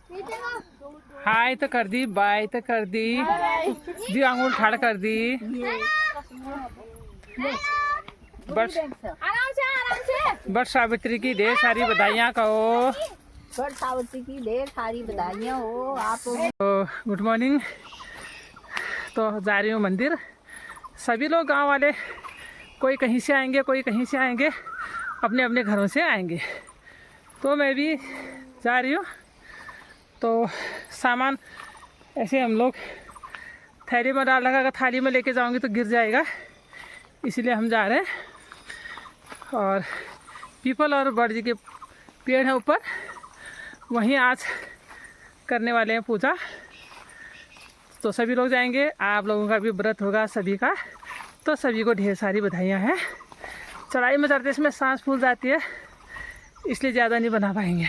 हाय तो कर दी, बाय तो कर दी, जी आंगूर ठाड़ कर दी। बट सावित्री की ढेर सारी बधाइयाँ कहो। बट सावित्री की ढेर सारी बधाइयाँ हो आप। तो गुड मॉर्निंग। तो जा रही हूँ मंदिर। सभी लोग गांव वाले, कोई कहीं से आएंगे, कोई कहीं से आएंगे, अपने अपने घरों से आएंगे। तो मैं भी जा रही हूँ। तो सामान ऐसे हम लोग थैली में डाल रखा, अगर थाली में लेके जाऊंगी तो गिर जाएगा, इसीलिए हम जा रहे हैं। और पीपल और बरजी के पेड़ हैं ऊपर, वहीं आज करने वाले हैं पूजा। तो सभी लोग जाएंगे, आप लोगों का भी व्रत होगा सभी का, तो सभी को ढेर सारी बधाइयाँ हैं। चढ़ाई में चढ़ते इसमें सांस फूल जाती है, इसलिए ज़्यादा नहीं बना पाएंगे।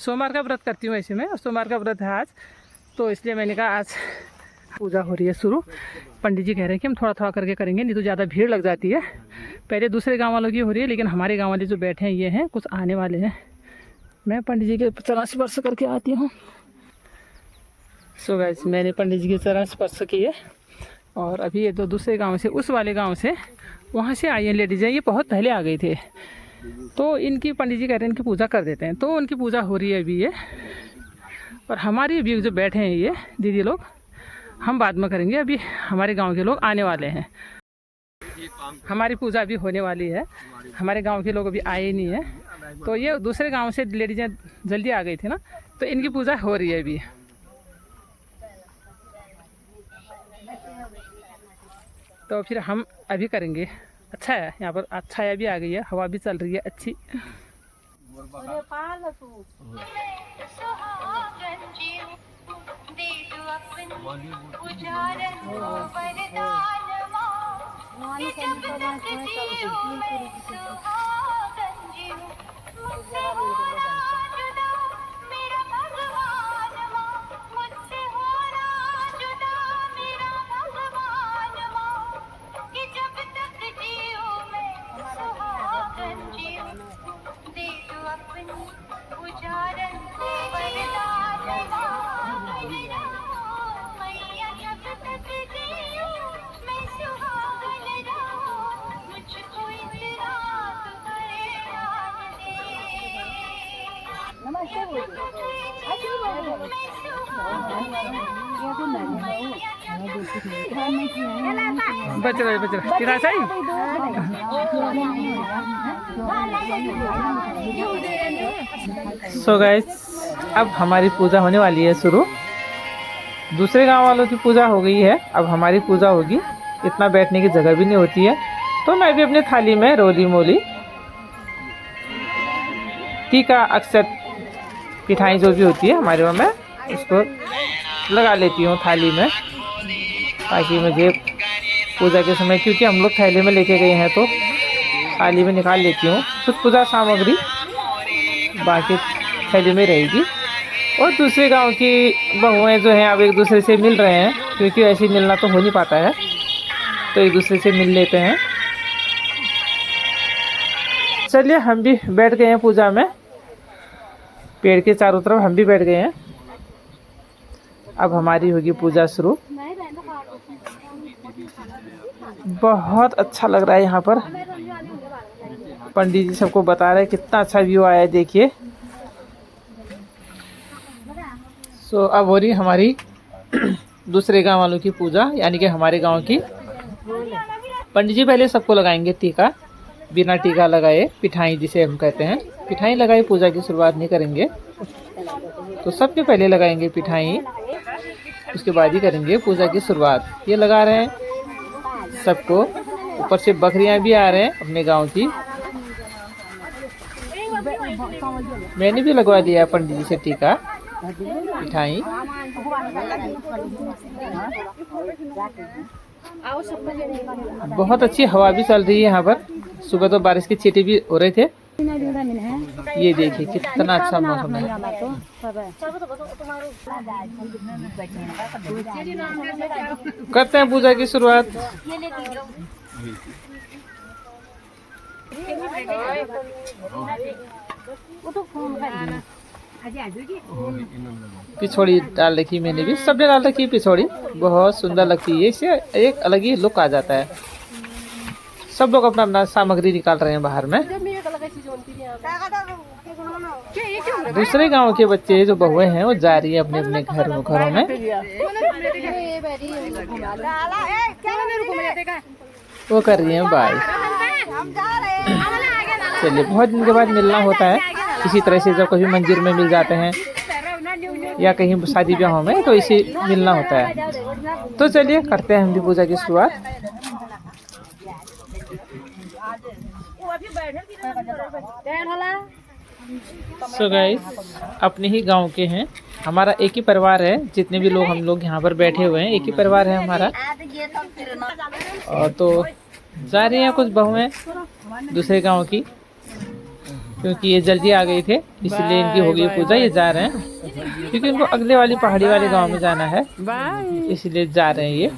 सोमवार का व्रत करती हूँ ऐसे में, और सोमवार का व्रत है आज, तो इसलिए मैंने कहा आज पूजा हो रही है शुरू। पंडित जी कह रहे हैं कि हम थोड़ा थोड़ा करके करेंगे, नहीं तो ज़्यादा भीड़ लग जाती है। पहले दूसरे गांव वालों की हो रही है, लेकिन हमारे गांव वाले जो बैठे हैं ये हैं, कुछ आने वाले हैं। मैं पंडित जी के चरण स्पर्श करके आती हूँ। सो गाइस, मैंने पंडित जी के चरण स्पर्श किए, और अभी ये तो दूसरे गाँव से, उस वाले गाँव से, वहाँ से आई हैं लेडीज़ हैं, ये बहुत पहले आ गए थे। तो इनकी पंडित जी कह रहे हैं इनकी पूजा कर देते हैं, तो उनकी पूजा हो रही है अभी ये। और हमारी अभी जो बैठे हैं ये दीदी लोग, हम बाद में करेंगे, अभी हमारे गांव के लोग आने वाले हैं। हमारी पूजा अभी होने वाली है, हमारे गांव के लोग अभी आए नहीं हैं। तो ये दूसरे गांव से लेडीजें जल्दी आ गई थी ना, तो इनकी पूजा हो रही है अभी। तो फिर हम अभी करेंगे। अच्छा है यहाँ पर, अच्छा है, अभी आ गई है, हवा भी चल रही है अच्छी। बच रहा किरा चाहिए। सो गाइस, अब हमारी पूजा होने वाली है शुरू। दूसरे गांव वालों की पूजा हो गई है, अब हमारी पूजा होगी। इतना बैठने की जगह भी नहीं होती है, तो मैं भी अपनी थाली में रोली मोली टीका, अक्सर पिठाई जो भी होती है हमारे वहाँ में, उसको लगा लेती हूँ थाली में, ताकि मुझे पूजा के समय, क्योंकि हम लोग थैले में लेके गए हैं तो थाली में निकाल लेती हूँ। कुछ पूजा सामग्री बाकी थैली में रहेगी। और दूसरे गांव की बहुएं जो हैं अब एक दूसरे से मिल रहे हैं, क्योंकि ऐसे मिलना तो हो नहीं पाता है, तो एक दूसरे से मिल लेते हैं। चलिए, हम भी बैठ गए हैं पूजा में, पेड़ के चारों तरफ हम भी बैठ गए हैं। अब हमारी होगी पूजा शुरू। बहुत अच्छा लग रहा है यहाँ पर, पंडित जी सबको बता रहे हैं कितना अच्छा व्यू आया है, देखिए। सो अब हो रही हमारी दूसरे गांव वालों की पूजा, यानी कि हमारे गांव की। पंडित जी पहले सबको लगाएंगे टीका, बिना टीका लगाए पिठाई जिसे हम कहते हैं, पिठाई लगाए पूजा की शुरुआत नहीं करेंगे। तो सबके पहले लगाएंगे पिठाई, उसके बाद ही करेंगे पूजा की शुरुआत। ये लगा रहे हैं सबको, ऊपर से बकरियां भी आ रहे हैं अपने गांव की। मैंने भी लगवा दिया पंडित जी से टीका, मिठाई। बहुत अच्छी हवा भी चल रही है यहाँ पर। सुबह तो बारिश के छींटे भी हो रहे थे, ये देखिए कितना अच्छा मौसम है। करते हैं पूजा की शुरुआत। पिछोड़ी डाल रखी मैंने भी, सबने डाल रखी पिछोड़ी, बहुत सुंदर लगती है। इससे एक अलग ही लुक आ जाता है। सब लोग अपना अपना सामग्री निकाल रहे हैं बाहर में। दूसरे गांव के बच्चे जो बहुएं हैं वो जा रही है अपने अपने घरों में। वो कर रही हैं बाय। चलिए, बहुत दिन के बाद मिलना होता है इसी तरह से। जब कभी मंदिर में मिल जाते हैं या कहीं शादी ब्याहों में, तो इसे मिलना होता है। तो चलिए करते हैं हम भी पूजा की शुरुआत। सो गाइस, अपने ही गांव के हैं, हमारा एक ही परिवार है। जितने भी लोग हम लोग यहाँ पर बैठे हुए हैं, एक ही परिवार है हमारा। और तो जा रही हैं कुछ बहुएं दूसरे गांव की, क्योंकि ये जल्दी आ गए थे, इसलिए इनकी हो गई पूजा। ये जा रहे हैं क्योंकि इनको अगले वाली पहाड़ी वाले गांव में जाना है, इसलिए जा रहे हैं ये।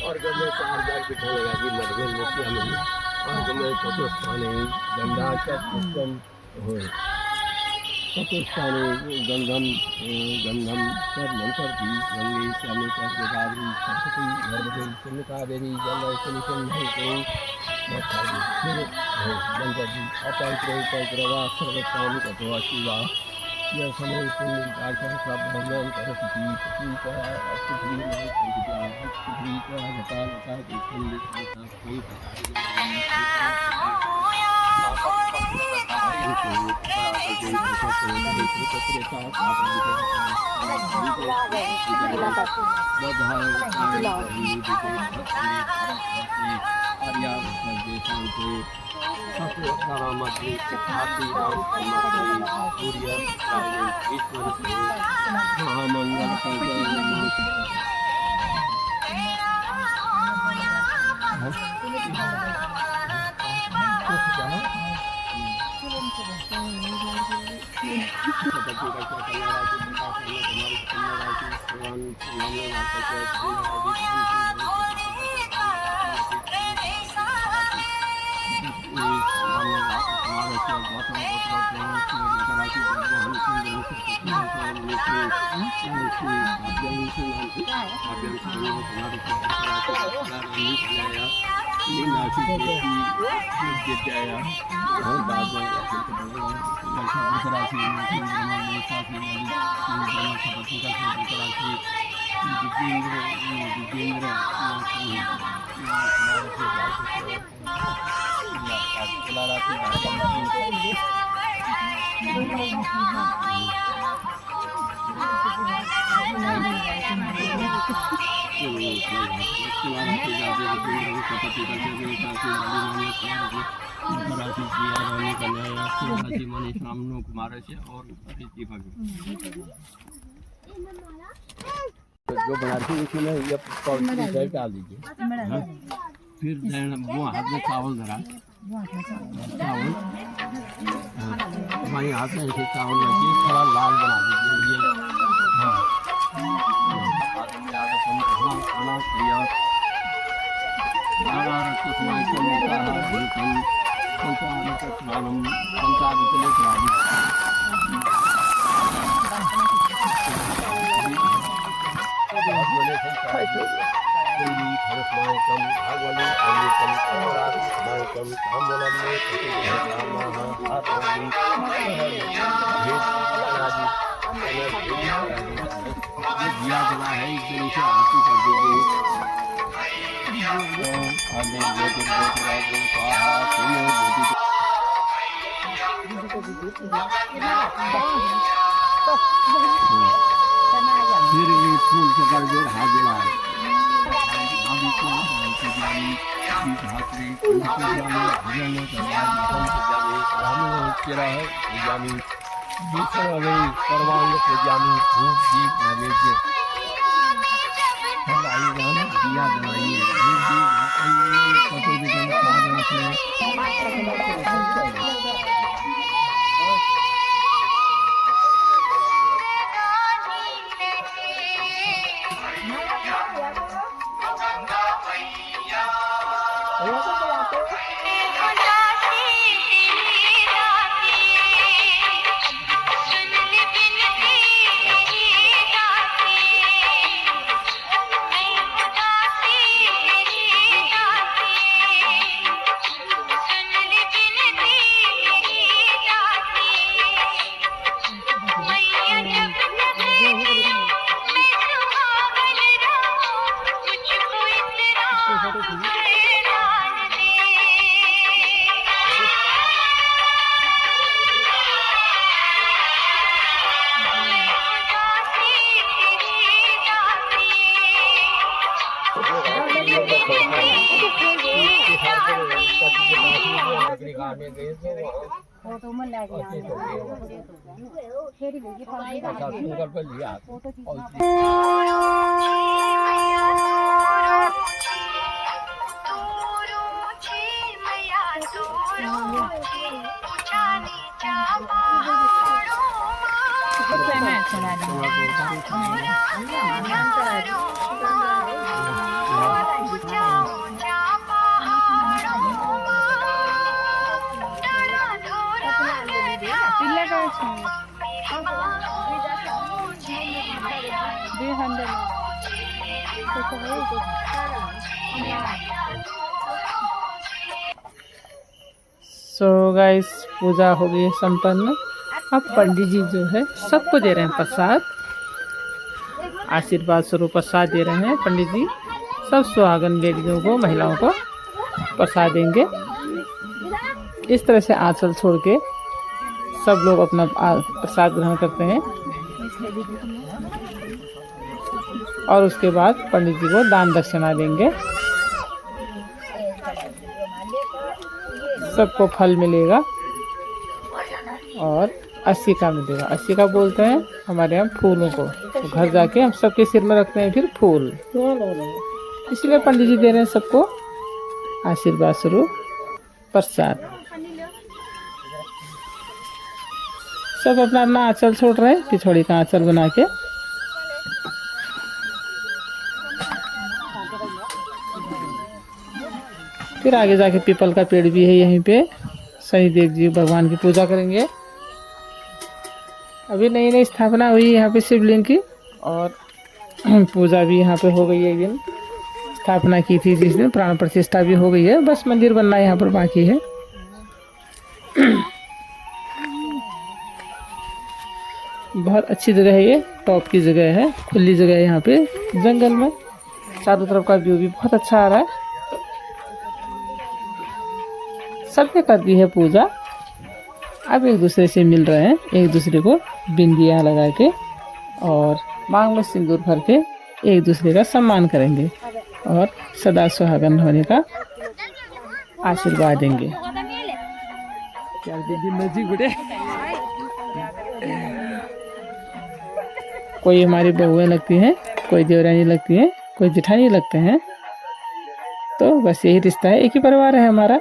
और जब मैं 4 बार बिठा लगा कि लगभग मुखिया नहीं और जब मैं चतुस्थानी गंगा चतुस्थम हो चतुस्थानी गंधम गंधम सब मंत्र की गंगे श्यामी कर गोदावरी सरस्वती नर्मदे सिंधु देवी जल सुनिशन नहीं करो गंगा जी अपवित्र सर्वस्वामी कथवा शिवा यह समय पुण्य आचरण सब भगवान सरस्वती पति का अष्टभी नहीं संगीता अष्टभी का घटा घटा के पुण्य का कोई जो बनारसी उसमें ये पाउडर डाल दीजिए। फिर वो हाथ में चावल धरा, चावल हमारे हाथ में ऐसे चावल रखिए, थोड़ा लाल बना दीजिए। ये खाना तैयार। दिया जला है, इसके नीचे आरती कर दीजिए। फिर ये फूल पकड़ के हाथ दिलाए अभी को जानी भातरी भजन तेरा है जानी दूसरा में परवान को जानी धूप दीप नैवेद्य सब आई गाना दिया जलाइए धूप दीप पते भी खा रहे फोटो में लग सो गाइस पूजा हो गई संपन्न। अब पंडित जी जो है सबको दे रहे हैं प्रसाद, आशीर्वाद स्वरूप प्रसाद दे रहे हैं पंडित जी। सब सुहागन लेडीजों को, महिलाओं को प्रसाद देंगे। इस तरह से आंचल छोड़ के सब लोग अपना प्रसाद ग्रहण करते हैं और उसके बाद पंडित जी को दान दक्षिणा देंगे। सबको फल मिलेगा और 80 का मिलेगा। 80 का बोलते हैं हमारे यहाँ फूलों को। तो घर जाके हम सबके सिर में रखते हैं फिर फूल, इसलिए पंडित जी दे रहे हैं सबको आशीर्वाद स्वरूप प्रसाद। सब अपना अपना आंचल छोड़ रहे हैं, पिछोड़ी का आंचल बना के। फिर आगे जाके पीपल का पेड़ भी है यहीं पे, शनिदेव जी भगवान की पूजा करेंगे। अभी नई नई स्थापना हुई यहाँ पे शिवलिंग की और पूजा भी यहाँ पे हो गई है। एक दिन स्थापना की थी, जिस दिन प्राण प्रतिष्ठा भी हो गई है। बस मंदिर बनना यहाँ पर बाकी है। बहुत अच्छी जगह है, ये टॉप की जगह है, खुली जगह है। यहाँ पे जंगल में चारों तरफ का व्यू भी बहुत अच्छा आ रहा है। सबने कर दी है पूजा। अब एक दूसरे से मिल रहे हैं, एक दूसरे को बिंदियाँ लगा के और मांग में सिंदूर भर के एक दूसरे का सम्मान करेंगे और सदा सुहागन होने का आशीर्वाद देंगे। कोई हमारी बहुएं लगती हैं, कोई देवरानी लगती हैं, कोई जेठानी लगते हैं। तो बस यही रिश्ता है, एक ही परिवार है हमारा।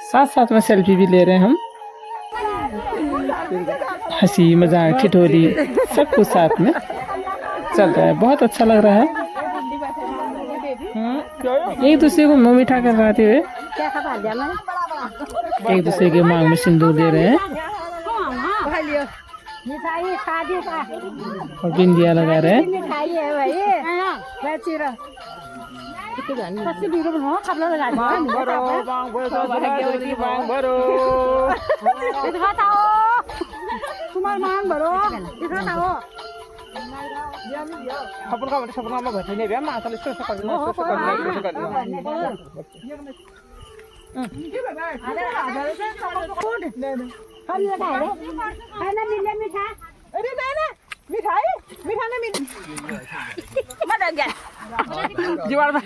साथ साथ में सेल्फी भी ले रहे हैं हम। हंसी मजाक ठिठोली सब कुछ साथ में चल रहा है, बहुत अच्छा लग रहा है। एक दूसरे को मुँह मीठा करवाते हुए एक दूसरे के मांग में सिंदूर दे रहे हैं और बिंदिया लगा रहे हैं। सपन का बैठे नहीं भैया मां चल इसको कर देना इसको कर देना इसको कर देना अरे ना मिठाई मिठाई में मत गया जीवाड़ में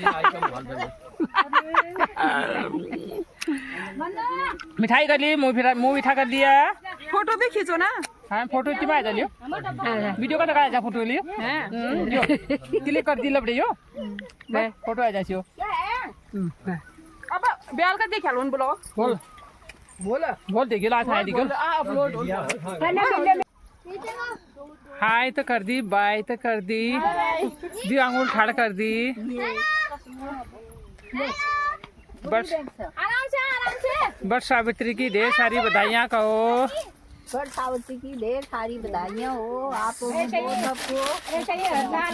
मिठाई कर ली मुंह मीठा कर दिया फोटो भी खींचो ना हाँ फोटो की बात लियो वीडियो का लगाया जा फोटो लियो क्लिक कर दी लबड़ी हो फोटो आ जासियो अब ब्याल का देखा लोन बोलो बोल दे गिला था दिगल अपलोड हाय तो कर दी बाय तो कर दी दी आंगुल ठाड़ कर दी बस आराम से बस सावित्री की ढेर सारी बधाइयाँ कहो बड़ सावित्री की ढेर सारी बधाइयाँ हो आप सबको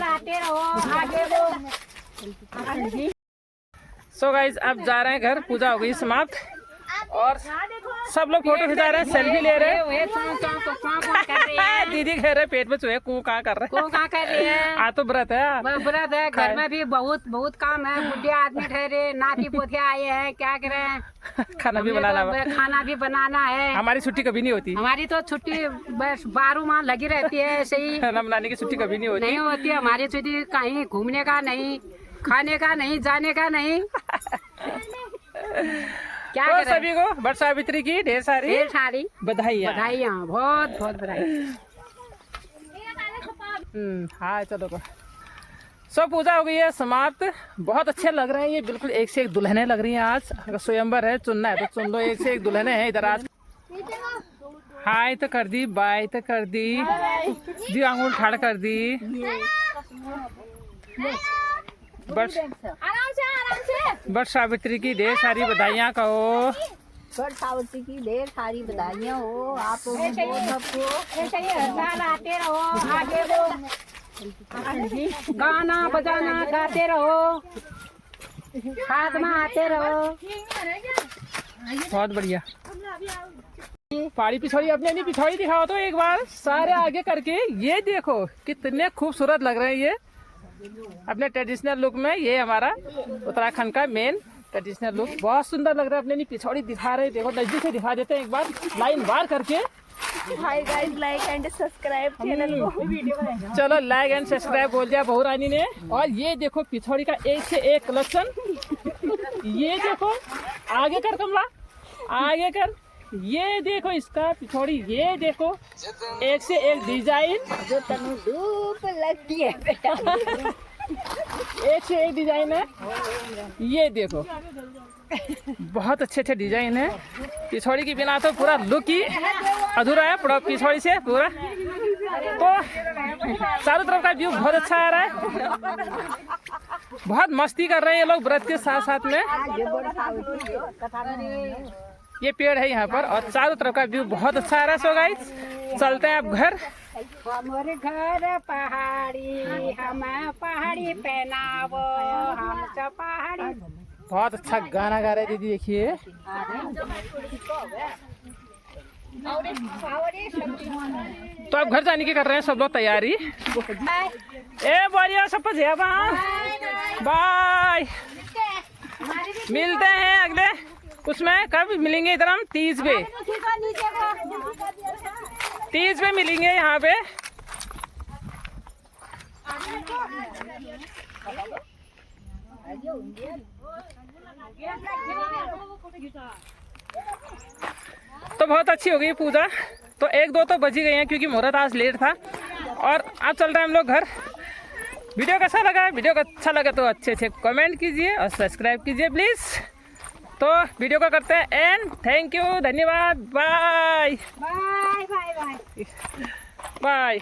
आते रहो आगे वो सो गाइज अब जा रहे हैं घर पूजा हो गई समाप्त और सब लोग फोटो खिंचा रहे हैं सेल्फी ले रहे हैं दीदी कह रहे पेट में चूहे कू कहाँ कर रहे हैं आ तो व्रत है व्रत है घर में भी बहुत बहुत काम है बुढ़े आदमी ठहरे नाती पोते आए हैं क्या करें खाना भी बनाना है हमारी छुट्टी कभी नहीं होती हमारी तो छुट्टी बस 12 माह लगी रहती है ऐसे ही खाना बनाने की छुट्टी कभी नहीं होती नहीं होती हमारी छुट्टी कहीं घूमने का नहीं खाने का नहीं जाने का नहीं क्या तो करें सभी को बट सावित्री की ढेर सारी बधाइयाँ बहुत बहुत बधाई हाँ चलो सब पूजा हो गई है समाप्त बहुत अच्छे लग रहे हैं ये बिल्कुल एक से एक दुल्हने लग रही हैं आज अगर स्वयंवर है चुनना है तो चुन लो एक से एक दुल्हने हैं इधर आज हाय तो कर दी बाय तो कर दी दी आंगुल ठाड़ कर दी बस आराम से बट सावित्री की ढेर सारी बधाइयाँ कहो बड़ सावित्री की ढेर सारी बधाइयाँ हो आप सबको आते रहो आगे वो गाना बजाना गाते रहो साथ में आते रहो बहुत बढ़िया पहाड़ी पिछौड़ी अपनी पिछौड़ी दिखाओ तो एक बार सारे आगे करके ये देखो कितने खूबसूरत लग रहे हैं ये अपने ट्रेडिशनल लुक में ये हमारा उत्तराखंड का मेन ट्रेडिशनल लुक बहुत सुंदर लग रहा है अपने पिछौड़ी दिखा रहे देखो नजदीक से दिखा देते हैं एक बार लाइन बार करके hi guys like and subscribe channel को चलो लाइक एंड सब्सक्राइब बोल दिया बहू रानी ने और ये देखो पिछौड़ी का एक से एक कलेक्शन ये देखो आगे कर कमला आगे कर ये देखो इसका पिछौड़ी ये देखो एक से एक डिजाइन जो तनु धूप लगती है बेटा एक से एक डिजाइन है ये देखो बहुत अच्छे अच्छे डिजाइन है पिछौड़ी के बिना तो पूरा लुक ही अधूरा है पूरा पिछौड़ी से पूरा तो चारों तरफ का व्यू बहुत अच्छा आ रहा है बहुत मस्ती कर रहे हैं ये लोग व्रत के साथ साथ में ये पेड़ है यहाँ पर और चारों तरफ का व्यू बहुत अच्छा आ रहा है सो गाइस चलते हैं अब घर हमारे घर पहाड़ी हम पहाड़ी पहनावो हम तो पहाड़ी बहुत अच्छा गाना गा रहे दीदी देखिए तो अब घर जाने की कर रहे हैं सब लोग तैयारी ए बोलिए सब बाय मिलते हैं अगले उसमें कब मिलेंगे इधर हम 30 पे मिलेंगे यहाँ पे तो बहुत अच्छी हो गई पूजा तो 1-2 तो बज ही गई हैं क्योंकि मुहूर्त आज लेट था और अब चल रहे हैं हम लोग घर वीडियो कैसा लगा वीडियो अच्छा लगा तो अच्छे कमेंट कीजिए और सब्सक्राइब कीजिए प्लीज़ तो वीडियो को करते हैं एंड थैंक यू धन्यवाद bye bye bye bye bye